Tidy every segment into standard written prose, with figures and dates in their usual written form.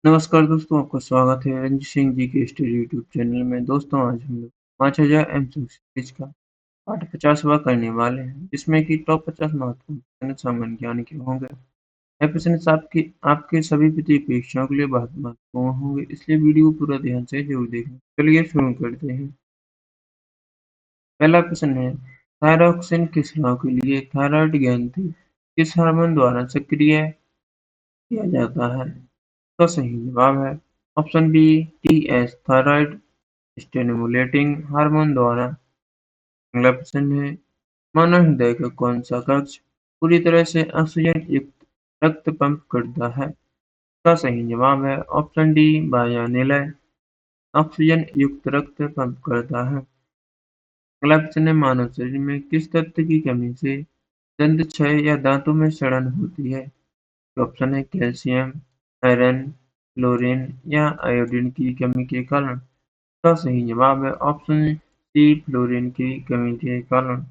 नमस्कार दोस्तों, आपका स्वागत है रंजित सिंह जी के स्टडी यूट्यूब चैनल में। दोस्तों, आज हम लोग 5000 एमसीक्यू सीरीज का पाठ 50वां करने वाले हैं, जिसमें कि टॉप 50 महत्वपूर्ण प्रश्न सामान्य ज्ञान के होंगे। यह प्रश्न आपकी आपके सभी वित्तीय परीक्षाओं के लिए बहुत महत्वपूर्ण होंगे, इसलिए वीडियो को पूरा ध्यान से जरूर देखें। चलिए शुरू करते हैं। पहला प्रश्न है, थायरॉक्सिन किस स्राव के लिए थायराइड ग्रंथि किस हार्मोन द्वारा सक्रिय किया जाता है? तो सही जवाब है option B, TS thyroid stimulating hormone द्वारा। अगला प्रश्न है, मानव हृदय का कौन सा कक्ष पूरी तरह से ऑक्सीजन युक्त रक्त पंप करता है? इसका सही जवाब है ऑप्शन डी, बाह्यनिलय ऑक्सीजन युक्त रक्त पंप करता है। अगला प्रश्न है, मानव शरीर में किस तत्व की कमी से दंत क्षय या दांतों में सड़न होती है? ऑप्शन है कैल्शियम, आयरन, क्लोरीन या आयोडीन की कमी के कारण। इसका सही जवाब है ऑप्शन सी, फ्लोरीन की कमी के कारण।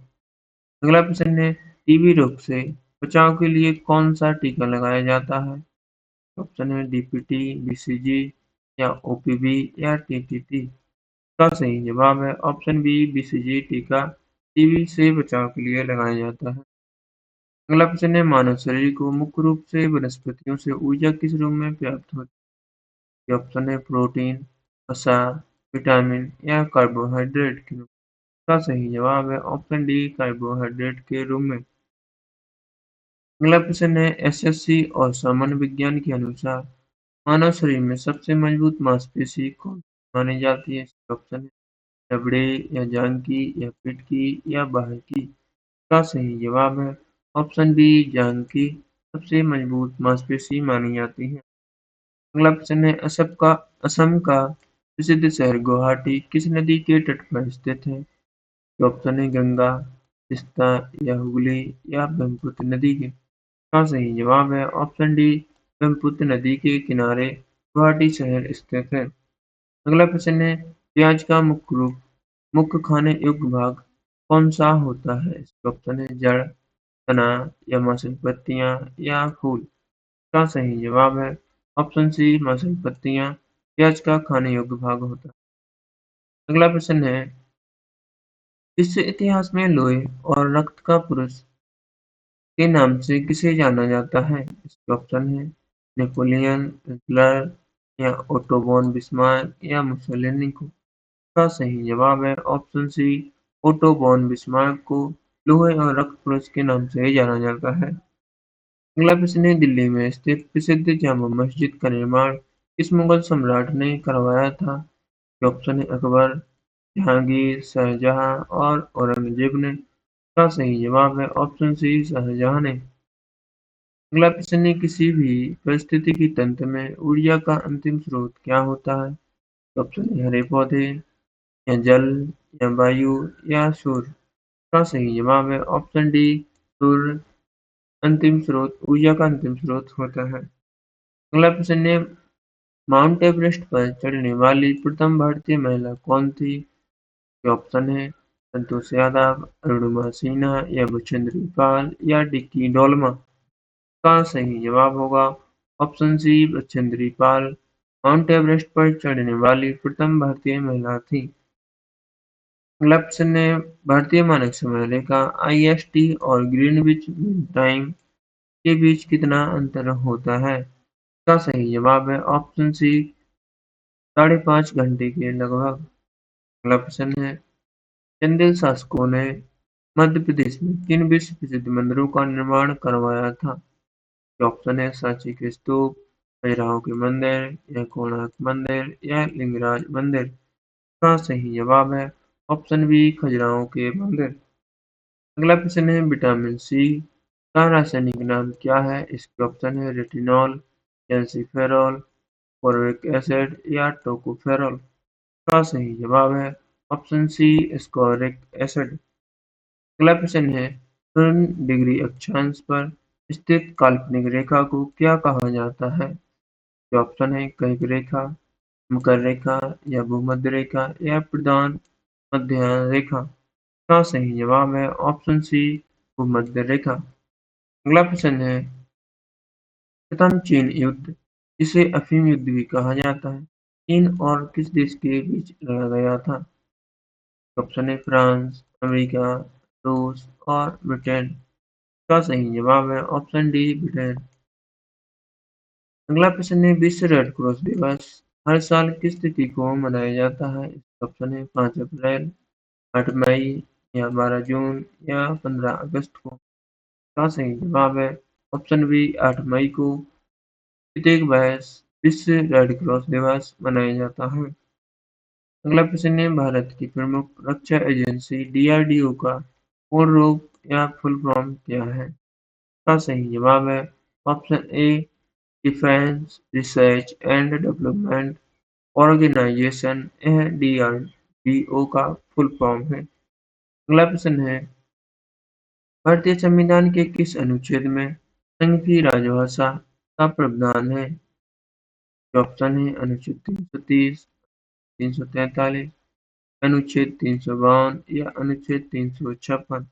अगला प्रश्न है, टीबी रोग से बचाव के लिए कौन सा टीका लगाया जाता है? ऑप्शन है डीपीटी, बीसीजी या ओपीवी या टीटीटी। इसका सही जवाब है ऑप्शन बी, बीसीजी टीका टीबी से बचाव के लिए लगाया जाता है। अगला प्रश्न है, मानव शरीर को मुख्य रूप से वनस्पतियों से ऊर्जा किस रूप में प्राप्त होती है? ऑप्शन है प्रोटीन, वसा, विटामिन या कार्बोहाइड्रेट के रूप में। इसका सही जवाब है ऑप्शन डी, कार्बोहाइड्रेट के रूप में। अगला प्रश्न है, एसएससी और सामान्य विज्ञान के अनुसार मानव शरीर में सबसे मजबूत मांसपेशी कौन सी मानी जाती है? ऑप्शन है जबड़े या जांग की या पीठ की या बाह की। इसका सही जवाब है ऑप्शन बी, जांग की सबसे मजबूत मांसपेशी मानी जाती है। अगला प्रश्न है, असम का प्रसिद्ध शहर गुवाहाटी किस नदी के तट पर स्थित है? ऑप्शन है गंगा, तीस्ता या हुगली या ब्रह्मपुत्र नदी के। इसका सही जवाब है ऑप्शन डी, ब्रह्मपुत्र नदी के किनारे गुवाहाटी शहर स्थित है। अगला प्रश्न है, प्याज का मुख्य खाने योग्य भाग कौन सा होता है? इसके ऑप्शन है जड़, तना या मांसल पत्तियां या फूल। इसका सही जवाब है ऑप्शन सी, मांसल पत्तियां प्याज का खाने योग्य भाग होता है। अगला प्रश्न है, विश्व इतिहास में लोहे और रक्त का पुरुष के नाम से किसे जाना जाता है? इसके ऑप्शन है नेपोलियन, हिटलर या ओटो वॉन बिस्मार्क या मुसोलिनी को। इसका सही जवाब है option C, Otto von Bismarck को लोहे और रक्त पुरुष के नाम से जाना जाता है। अगला प्रश्न है, दिल्ली में स्थित प्रसिद्ध जामा मस्जिद का निर्माण किस मुगल सम्राट ने करवाया था? ऑप्शन है अकबर, जहांगीर, शाहजहां और औरंगजेब ने। इसका सही जवाब है ऑप्शन सी, शाहजहां ने। अगला प्रश्न है, किसी भी पारिस्थितिकी तंत्र में ऊर्जा का अंतिम स्रोत क्या होता है? ऑप्शन है हरे पौधे या जल या वायु या सूर्य। इसका सही जवाब है ऑप्शन डी, सूर्य अंतिम स्रोत ऊर्जा का अंतिम स्रोत होता है। अगला प्रश्न है, माउंट एवरेस्ट पर चढ़ने वाली प्रथम भारतीय महिला कौन थी? ऑप्शन है संतोष यादव, अरुणिमा सिन्हा या बछेंद्री पाल या डिक्की डोलमा। का सही जवाब होगा option C, Bachendri Pal mount Everest पर चढ़ने वाली प्रथम भारतीय महिला थी। अगला प्रश्न है, भारतीय मानक समय रेखा आईएसटी और ग्रीनविच मीन टाइम के बीच कितना अंतर होता है? इसका सही जवाब है ऑप्शन सी, 5.5 घंटे के लगभग। अगला प्रश्न है, चंदेल शासकों ने मध्य प्रदेश में किन विश्व प्रसिद्ध मंदिरों का निर्माण करवाया था? ऑप्शन है सांची के स्तूप, खजुराहो के मंदिर या कोणार्क मंदिर या लिंगराज मंदिर। इसका सही जवाब है ऑप्शन बी, खजुराहो के मंदिर। अगला प्रश्न है, विटामिन सी का रासायनिक नाम क्या है? इसके ऑप्शन है रेटिनॉल, कैल्सीफेरॉल, फोलिक एसिड या टोकोफेरॉल। का सही जवाब है ऑप्शन सी, एस्कॉर्बिक एसिड। अगला प्रश्न है, शून्य डिग्री अक्षांश पर स्थित काल्पनिक रेखा को क्या कहा जाता है? ऑप्शन है कर्क रेखा, मकर रेखा या भूमध्य रेखा या प्रधान मध्य रेखा। का सही जवाब है ऑप्शन सी, भूमध्य रेखा। अगला प्रश्न है, प्रथम चीन युद्ध जिसे अफीम युद्ध भी कहा जाता है, चीन और किस देश के बीच लड़ा गया था? ऑप्शन ए फ्रांस, अमेरिका, रूस और ब्रिटेन। का सही जवाब है ऑप्शन डी ब्रिटेन। अगला प्रश्न है विश्व रेड क्रॉस दिवस हर साल किस तिथि को मनाया जाता है? ऑप्शन है 5 अप्रैल, 8 मई या 12 जून या 15 अगस्त को। का सही जवाब है ऑप्शन बी 8 मई को प्रत्येक वर्ष विश्व रेड क्रॉस दिवस मनाया जाता है। अगला प्रश्न है भारत की प्रमुख रक्षा एजेंसी डीआरडीओ का पूर्ण रूप या फुल फॉर्म क्या है? का सही जवाब है option A defence research and development organisation. यह डीआरडीओ का फुल फॉर्म है। अगला प्रश्न है भारतीय संविधान के किस अनुच्छेद में संघ की राजभाषा का प्रावधान है? ऑप्शन है अनुच्छेद 330, 343, अनुच्छेद 352 या अनुच्छेद 356।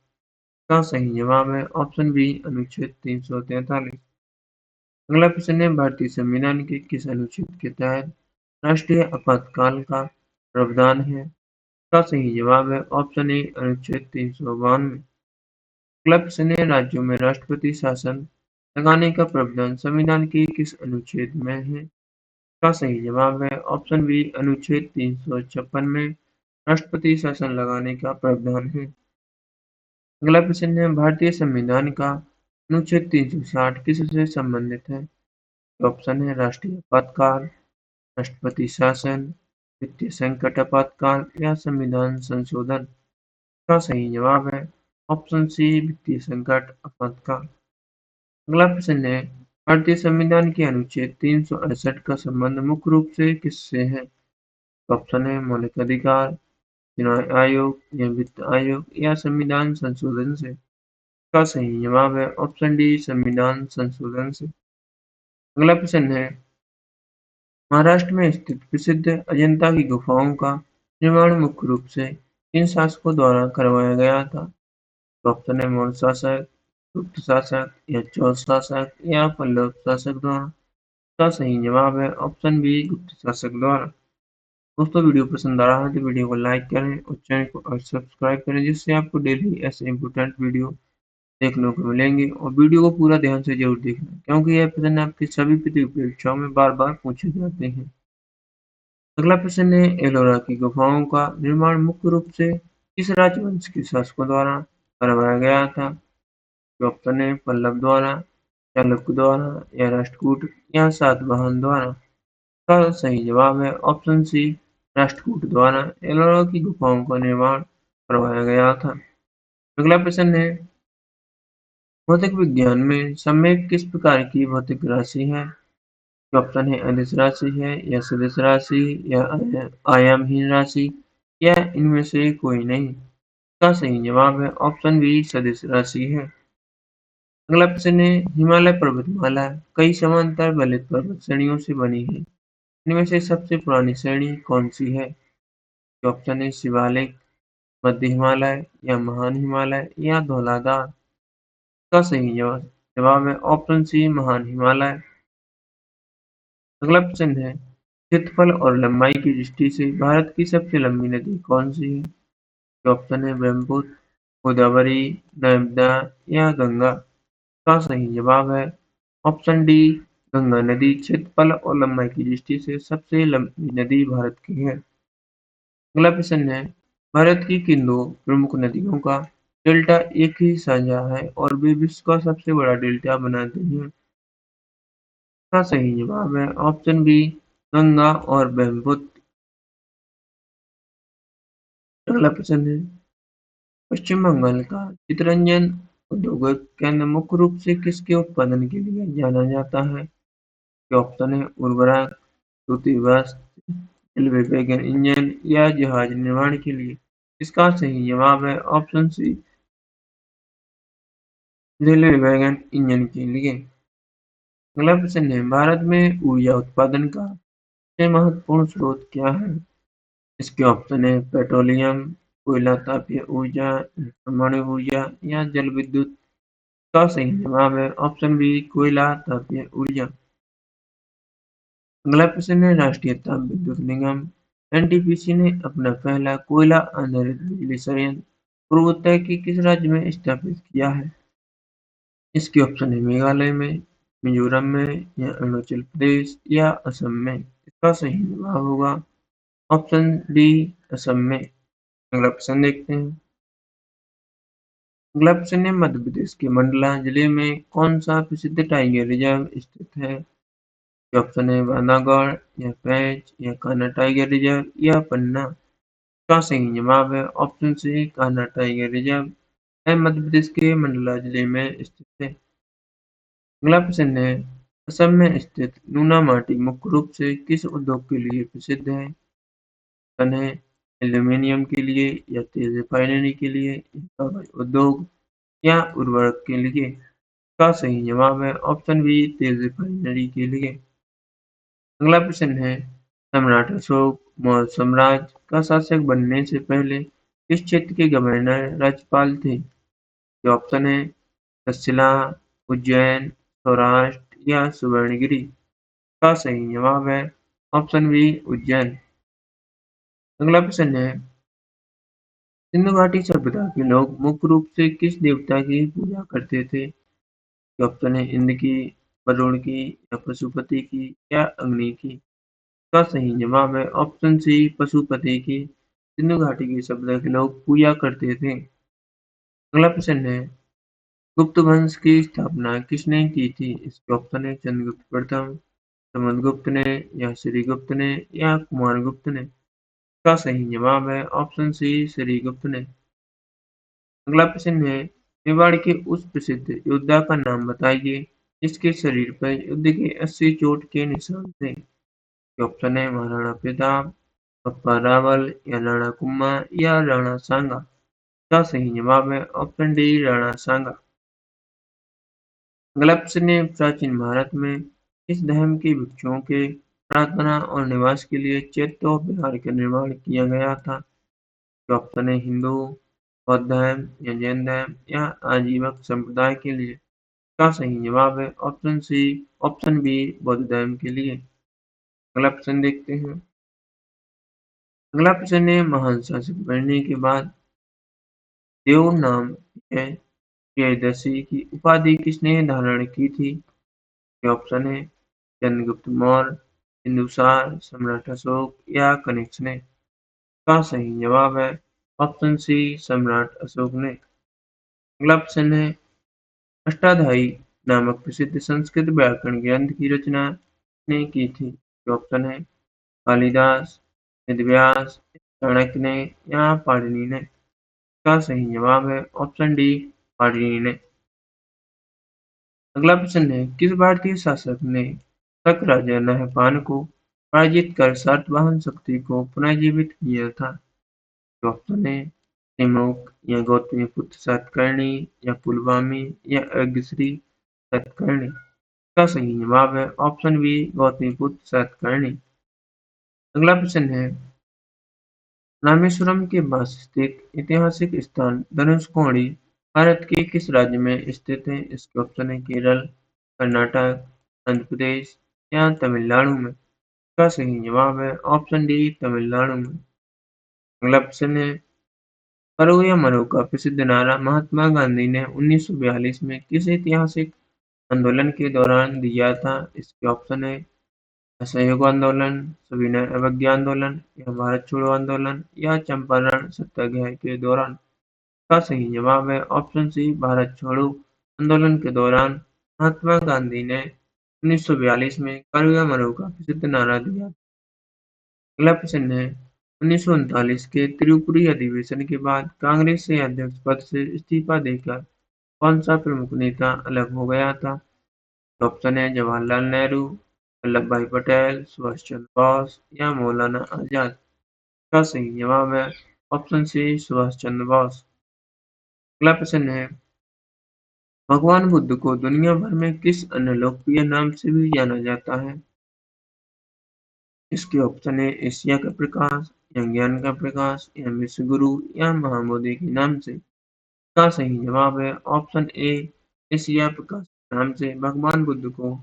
का सही जवाब है ऑप्शन बी अनुच्छेद 343। अगला प्रश्न है भारतीय संविधान के किस अनुच्छेद के तहत राष्ट्रीय आपातकाल का प्रावधान है? का सही जवाब है ऑप्शन ए अनुच्छेद 352। अगला प्रश्न है राज्यों में राष्ट्रपति शासन लगाने का प्रावधान संविधान के किस अनुच्छेद में है? का सही जवाब है ऑप्शन बी अनुच्छेद 356 में राष्ट्रपति शासन लगाने का प्रावधान है। अगला प्रश्न है भारतीय संविधान का अनुच्छेद 360 किससे संबंधित है? ऑप्शन है राष्ट्रीय आपातकाल, राष्ट्रपति शासन, वित्तीय संकट आपातकाल या संविधान संशोधन। का सही जवाब है ऑप्शन सी वित्तीय संकट आपातकाल। अगला प्रश्न है भारतीय संविधान के अनुच्छेद 368 का संबंध मुख्य रूप से किससे है? ऑप्शन है मौलिक अधिकार, चुनाव आयोग या वित्त आयोग या संविधान संशोधन से। का सही जवाब है ऑप्शन डी संविधान संशोधन से। अगला प्रश्न है महाराष्ट्र में स्थित प्रसिद्ध अजंता की गुफाओं का निर्माण मुख्य रूप से किन शासकों द्वारा करवाया गया था? ऑप्शन है मौर्य शासक, गुप्त शासक या चौल शासक या पल्लव शासक द्वारा। का सही जवाब है ऑप्शन बी गुप्त शासक द्वारा। दोस्तों वीडियो पसंद आ रहा है तो वीडियो को लाइक करें और चैनल को सब्सक्राइब करें जिससे आपको डेली ऐसे इंपोर्टेंट वीडियो देखने को मिलेंगे और वीडियो को पूरा ध्यान से जरूर देखना क्योंकि यह प्रश्न आपकी सभी प्रतियोगी परीक्षाओं में बार बार पूछे जाते हैं। अगला प्रश्न है एलोरा की गुफाओं का निर्माण मुख्य रूप से किस राजवंश के शासकों द्वारा करवाया गया था? ऑप्शन है पल्लव द्वारा, चालुक्य द्वारा या राष्ट्रकूट या सातवाहन द्वारा। का सही जवाब है ऑप्शन सी राष्ट्रकूट द्वारा एलोरा की गुफाओं का निर्माण करवाया गया था। अगला प्रश्न है भौतिक विज्ञान में समय किस प्रकार की भौतिक राशि है? ऑप्शन है अदिश राशि है या सदिश राशि या आयामहीन राशि या इनमें से कोई नहीं। का सही जवाब है ऑप्शन बी सदिश राशि है। अगला प्रश्न है हिमालय पर्वतमाला कई समांतर बलित पर्वत श्रेणियों से बनी है। इनमें से सबसे पुरानी श्रेणी कौन सी है? ऑप्शन है शिवालिक, मध्य हिमालय या महान हिमालय या धौलाधार। का सही जवाब है ऑप्शन सी महान हिमालय। अगला प्रश्न है क्षेत्रफल और लंबाई की दृष्टि से भारत की सबसे लंबी नदी कौन सी है? ऑप्शन है ब्रह्मपुत्र, गोदावरी, नर्मदा या गंगा। का सही जवाब है ऑप्शन डी गंगा नदी क्षेत्रफल और लंबाई की दृष्टि से सबसे लंबी नदी भारत की है। अगला प्रश्न है भारत की किन दो प्रमुख नदियों का डेल्टा एक ही साझा है और वे विश्व का सबसे बड़ा डेल्टा बनाते हैं? का सही जवाब है ऑप्शन बी गंगा और ब्रह्मपुत्र। अगला प्रश्न है पश्चिम बंगाल का चितरंजन औद्योगिक केंद्र मुख्य रूप से किसके उत्पादन के लिए जाना जाता है? ऑप्शन है उर्वरक, सूती वस्त्र, रेलवे वैगन इंजन या जहाज निर्माण के लिए। इसका सही जवाब है option C railway wagon engine के लिए। अगला प्रश्न है भारत में ऊर्जा उत्पादन का सबसे महत्वपूर्ण स्रोत क्या है? इसके ऑप्शन है पेट्रोलियम, कोयला, तापीय ऊर्जा, परमाणु ऊर्जा या जल विद्युत। का सही जवाब है ऑप्शन बी कोयला तापीय ऊर्जा। अगला प्रश्न है राष्ट्रीय ताप विद्युत निगम एनटीपीसी ने अपना पहला कोयला आधारित बिजली संयंत्र पूर्वोत्तर के किस राज्य में स्थापित किया है? इसके ऑप्शन है मेघालय में, मिजोरम में या अरुणाचल प्रदेश या असम में। इसका सही जवाब होगा ऑप्शन डी असम में। अगला प्रश्न देखते हैं। अगला प्रश्न है मध्य प्रदेश के मंडला जिले में कौन सा प्रसिद्ध टाइगर रिजर्व स्थित है? ये ऑप्शन है बांधवगढ़ या पेंच या कान्हा टाइगर रिजर्व या पन्ना। इसका सही जवाब है option C Kanha tiger reserve है मध्य प्रदेश के मंडला जिले में स्थित है। अगला प्रश्न है असम में स्थित नूना माटी मुख्य रूप से किस उद्योग के लिए प्रसिद्ध है? ऑप्शन है एल्यूमीनियम के लिए या तेल रिफाइनरी के लिए या कागज उद्योग या उर्वरक के लिए। इसका सही जवाब है ऑप्शन बी तेल रिफाइनरी के लिए। अगला प्रश्न है सम्राट अशोक मौर्य साम्राज्य का शासक बनने से पहले किस क्षेत्र के गवर्नर राज्यपाल थे? ये ऑप्शन है तक्षशिला, उज्जैन, सौराष्ट्र या सुवर्णगिरी। का सही जवाब है ऑप्शन बी उज्जैन। अगला प्रश्न है सिंधु घाटी सभ्यता के लोग मुख्य रूप से किस देवता की पूजा करते थे? ये ऑप्शन है इंद्र की, वरुण की या पशुपति की या अग्नि की। का सही जवाब है ऑप्शन सी पशुपति की। सिंधु घाटी की सभ्यता के लोग पूजा करते थे। अगला प्रश्न है गुप्त वंश की स्थापना किसने की थी? इसके ऑप्शन है चंद्रगुप्त प्रथम, समुद्रगुप्त ने या श्रीगुप्त ने या कुमारगुप्त ने। इसका सही जवाब है ऑप्शन सी श्रीगुप्त ने। अगला प्रश्न है मेवाड़ के उस प्रसिद्ध योद्धा का नाम बताइए जिसके शरीर पर युद्ध के 80 चोट के निशान थे। ये ऑप्शन है महाराणा प्रताप, बप्पा रावल या राणा कुम्मा या राणा सांगा। इसका सही जवाब है ऑप्शन डी राणा सांगा। अगला प्रश्न है प्राचीन भारत में किस धर्म के भिक्षुओं के प्रार्थना और निवास के लिए चैत्य विहार का निर्माण किया गया था? तो ऑप्शन है हिंदू, बौद्ध धर्म या जैन धर्म या आजीवक संप्रदाय के लिए। इसका सही जवाब है ऑप्शन सी ऑप्शन बी बौद्ध धर्म के लिए। अगला प्रश्न देखते हैं। अगला प्रश्न है महान शासक बनने के बाद देव नाम है प्रियदर्शी की उपाधि किसने धारण की थी? ये ऑप्शन है चंद्रगुप्त मौर्य, बिंदुसार, सम्राट अशोक या कनिष्क ने। का सही जवाब है ऑप्शन सी सम्राट अशोक ने। अगला प्रश्न है अष्टाध्यायी नामक प्रसिद्ध संस्कृत व्याकरण ग्रंथ की रचना ने की थी? ये ऑप्शन है कालिदास, वेदव्यास, चाणक्य ने या पाणिनि ने। इसका सही जवाब है ऑप्शन डी पाणिनि ने। अगला प्रश्न है किस भारतीय शासक ने शक राजा नहपान को पराजित कर सातवाहन शक्ति को पुनर्जीवित किया था? तो ऑप्शन है तिमुक या गौतमीपुत्र सातकर्णी या पुलमावी या अगस्ती सातकर्णी। इसका सही जवाब है ऑप्शन बी गौतमीपुत्र सातकर्णी। अगला प्रश्न है रामेश्वरम के पास स्थित ऐतिहासिक स्थान धनुषकोडी भारत के किस राज्य में स्थित है? इसके ऑप्शन है केरल, कर्नाटक, आंध्र प्रदेश या तमिलनाडु में। इसका सही जवाब है ऑप्शन डी तमिलनाडु में। अगला प्रश्न है करो या मरो का प्रसिद्ध नारा महात्मा गांधी ने 1942 में किस ऐतिहासिक आंदोलन के दौरान दिया था? इसके ऑप्शन है असहयोग आंदोलन, सविनय अवज्ञा आंदोलन या भारत छोड़ो आंदोलन या चंपारण सत्याग्रह के दौरान। का सही जवाब है ऑप्शन सी भारत छोड़ो आंदोलन के दौरान महात्मा गांधी ने 1942 में करो या मरो का प्रसिद्ध नारा दिया। अगला प्रश्न है 1939 के त्रिपुरी अधिवेशन के बाद कांग्रेस से अध्यक्ष पद से इस्तीफा देकर कौन सा प्रमुख नेता अलग हो गया था? ऑप्शन है जवाहरलाल नेहरू, वल्लभ भाई पटेल, सुभाष चंद्र बोस या मौलाना आजाद। का सही जवाब है ऑप्शन सी सुभाष चंद्र बोस। अगला प्रश्न है भगवान बुद्ध को दुनिया भर में किस अन्य लोकप्रिय नाम से भी जाना जाता है? इसके ऑप्शन है एशिया का प्रकाश या ज्ञान का प्रकाश या विश्व गुरु या महाबोधि के नाम से। इसका सही जवाब है ऑप्शन ए एशिया प्रकाश के नाम से भगवान बुद्ध को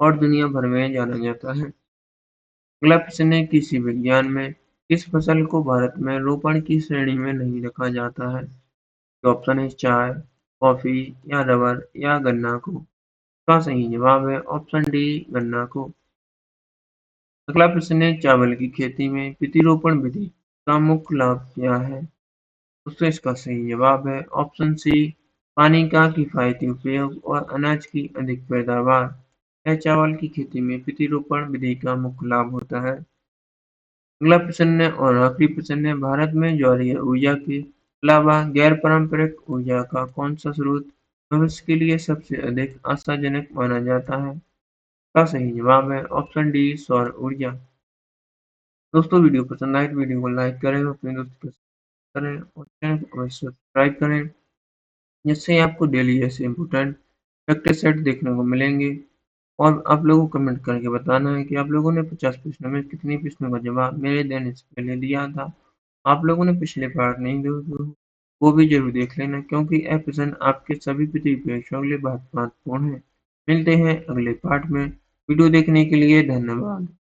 और दुनिया भर में जाना जाता है। अगला प्रश्न है, कृषि विज्ञान में किस फसल को भारत में रोपण की श्रेणी में नहीं रखा जाता है? तो ऑप्शन है चाय, कॉफी या रबर या गन्ना को। इसका सही जवाब है ऑप्शन डी, गन्ना को। अगला प्रश्न है, चावल की खेती में प्रतिरोपण विधि का मुख्य लाभ क्या है? दोस्तों इसका सही जवाब है ऑप्शन सी, पानी का किफायती उपयोग और अनाज की अधिक पैदावार। यह चावल की खेती में प्रतिरोपण विधि का मुख्य लाभ होता है। अगला प्रश्न है और आखिरी प्रश्न है, भारत में ज्वारीय ऊर्जा के अलावा गैर पारंपरिक ऊर्जा का कौन सा स्रोत भविष्य के लिए सबसे अधिक आशाजनक माना जाता है? इसका सही जवाब है ऑप्शन डी, सौर ऊर्जा। दोस्तों वीडियो पसंद आए तो वीडियो को लाइक करें, अपने दोस्तों के साथ करें और चैनल को अवश्य सब्सक्राइब करें, जिससे आपको डेली ऐसे इंपॉर्टेंट प्रैक्टिस सेट देखने को मिलेंगे। और आप लोगों को कमेंट करके बताना है कि आप लोगों ने 50 प्रश्नों में कितने प्रश्नों का जवाब मेरे देने से पहले दिया था। आप लोगों ने पिछले पार्ट नहीं देखे हो, वो भी जरूर देख लेना, क्योंकि यह प्रश्न आपके सभी पृथ्वी परीक्षाओं के लिए बहुत महत्वपूर्ण है। मिलते हैं अगले पार्ट में। वीडियो देखने के लिए धन्यवाद।